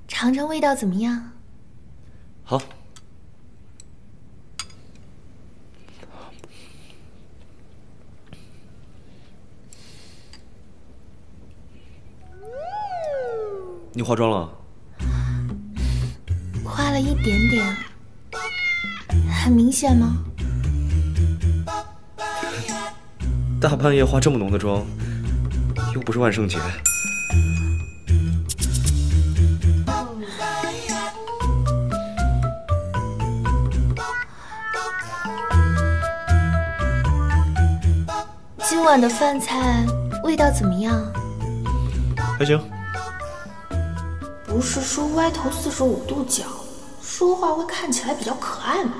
尝尝味道怎么样？好。你化妆了？化了一点点，很明显吗？大半夜化这么浓的妆，又不是万圣节。 今晚的饭菜味道怎么样？还行。不是说歪头45度角，说话会看起来比较可爱吗？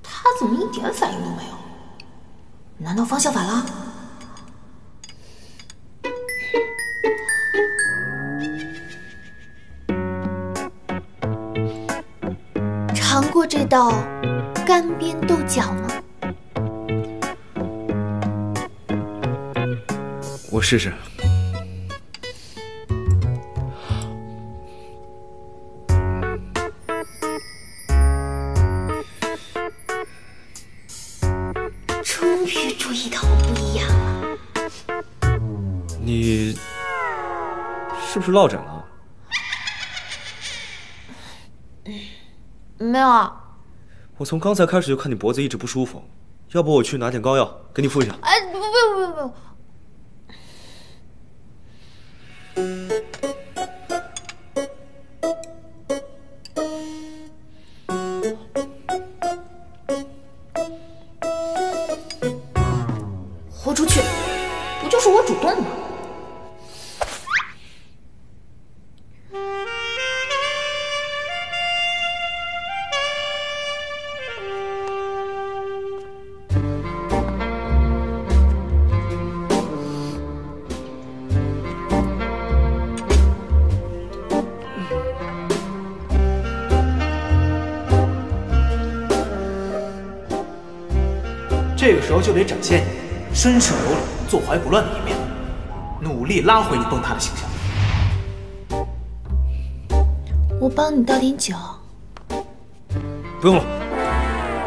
他怎么一点反应都没有？难道方向反了？尝过这道干煸豆角吗？ 我试试。终于注意到我不一样了。你是不是落枕了？没有啊。我从刚才开始就看你脖子一直不舒服，要不我去拿点膏药给你敷一下。哎，不。 豁出去，不就是我主动吗？这个时候就得展现你绅士有礼、坐怀不乱的一面，努力拉回你崩塌的形象。我帮你倒点酒。不用了，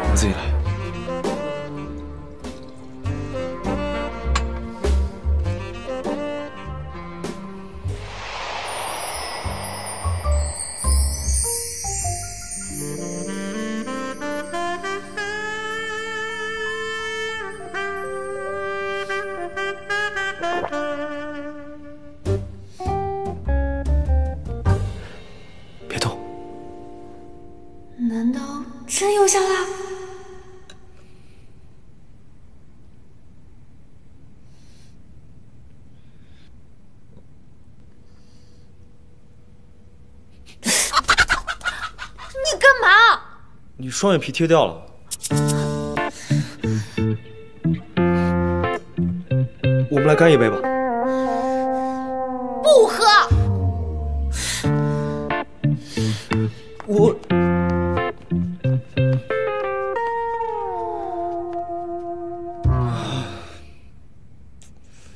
我自己来。别动。难道真有效啦？你干嘛？你双眼皮贴掉了。我们来干一杯吧。